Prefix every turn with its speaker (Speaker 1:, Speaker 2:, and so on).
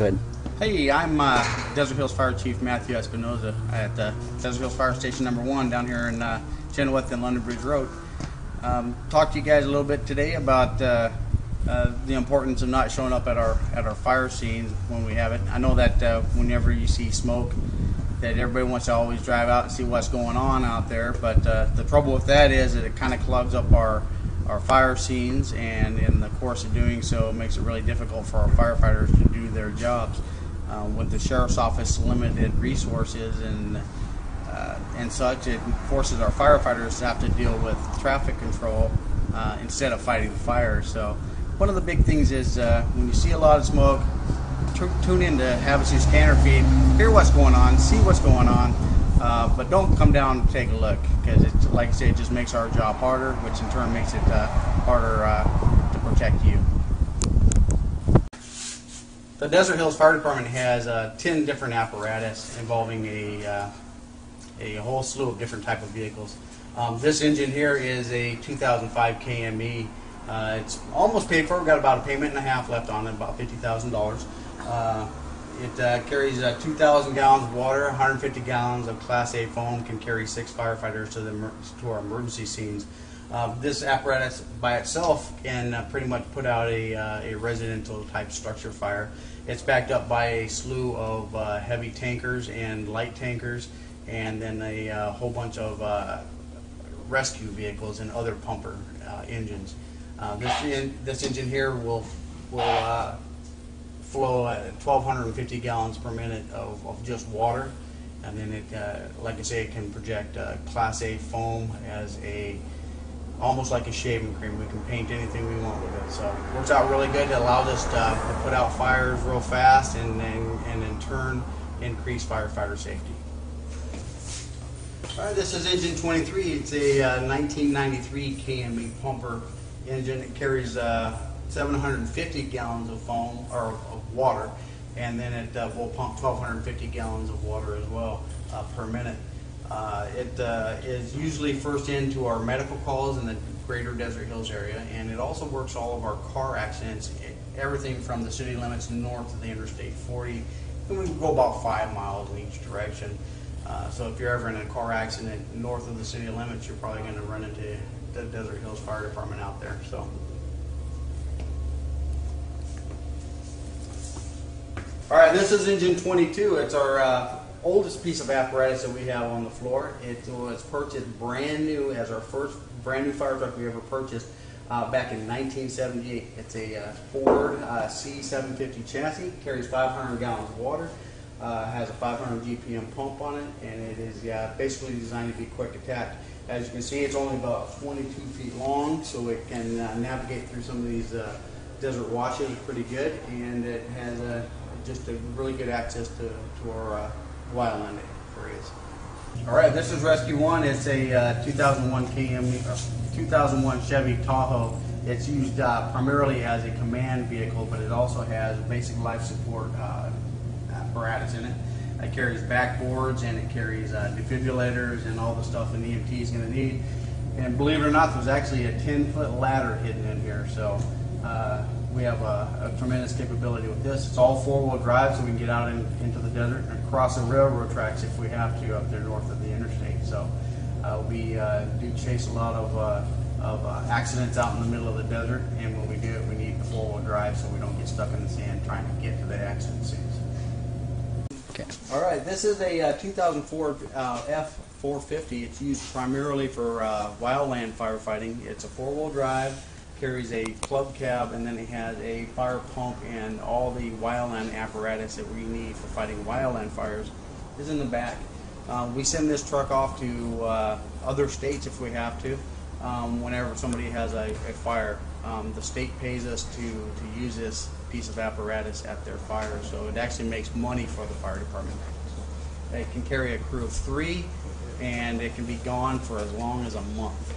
Speaker 1: Good.
Speaker 2: Hey, I'm Desert Hills Fire Chief Matthew Espinoza at Desert Hills Fire Station number 1 down here in Chenoweth and London Bridge Road. Talk to you guys a little bit today about the importance of not showing up at our fire scenes when we have it. I know that whenever you see smoke, that everybody wants to always drive out and see what's going on out there, but the trouble with that is that it kind of clogs up our fire scenes, and in the course of doing so, it makes it really difficult for our firefighters to do their jobs. With the sheriff's office limited resources and such, it forces our firefighters to have to deal with traffic control instead of fighting the fires. So one of the big things is when you see a lot of smoke, tune into Havasu Scanner Feed, hear what's going on, see what's going on, but don't come down and take a look, because it, like I say, it just makes our job harder, which in turn makes it harder to protect you. The Desert Hills Fire Department has 10 different apparatus involving a whole slew of different type of vehicles. This engine here is a 2005 KME. It's almost paid for. We've got about a payment and a half left on it, about $50,000. It carries 2,000 gallons of water, 150 gallons of Class A foam, can carry 6 firefighters to our emergency scenes. This apparatus by itself can pretty much put out a residential type structure fire. It's backed up by a slew of heavy tankers and light tankers, and then a whole bunch of rescue vehicles and other pumper engines. This engine here will flow at 1,250 gallons per minute of just water, and then it, like I say, it can project Class A foam as almost like a shaving cream. We can paint anything we want with it, so it works out really good. It allows us to put out fires real fast, and in turn increase firefighter safety. All right, this is engine 23. It's a 1993 KME pumper engine. It carries 750 gallons of foam or of water, and then it will pump 1,250 gallons of water as well per minute. It is usually first into our medical calls in the greater Desert Hills area, and it also works all of our car accidents, everything from the city limits north of the Interstate 40, and we go about 5 miles in each direction. So if you're ever in a car accident north of the city limits, you're probably going to run into the Desert Hills Fire Department out there. So. All right, this is engine 22. It's our oldest piece of apparatus that we have on the floor. It was purchased brand new as our first brand new fire truck we ever purchased back in 1978. It's a Ford C750 chassis, carries 500 gallons of water, has a 500 GPM pump on it, and it is basically designed to be quick attach. As you can see, it's only about 22 feet long, so it can navigate through some of these desert washes pretty good, and it has just a really good access to our wildland areas. All right, this is Rescue 1. It's a 2001 2001 Chevy Tahoe. It's used primarily as a command vehicle, but it also has basic life support apparatus in it. It carries backboards, and it carries defibrillators and all the stuff an EMT is going to need. And believe it or not, there's actually a 10-foot ladder hidden in here, so we have a tremendous capability with this. It's all 4-wheel drive, so we can get out into the desert and cross the railroad tracks if we have to up there north of the interstate. So we do chase a lot of accidents out in the middle of the desert, and when we do it, we need the 4-wheel drive so we don't get stuck in the sand trying to get to the accident scenes.
Speaker 1: Okay.
Speaker 2: All right, this is a 2004 F450. It's used primarily for wildland firefighting. It's a 4-wheel drive, carries a club cab, and then it has a fire pump, and all the wildland apparatus that we need for fighting wildland fires is in the back. We send this truck off to other states if we have to. Whenever somebody has a fire, the state pays us to use this piece of apparatus at their fire, so it actually makes money for the fire department. It can carry a crew of 3, and it can be gone for as long as a month.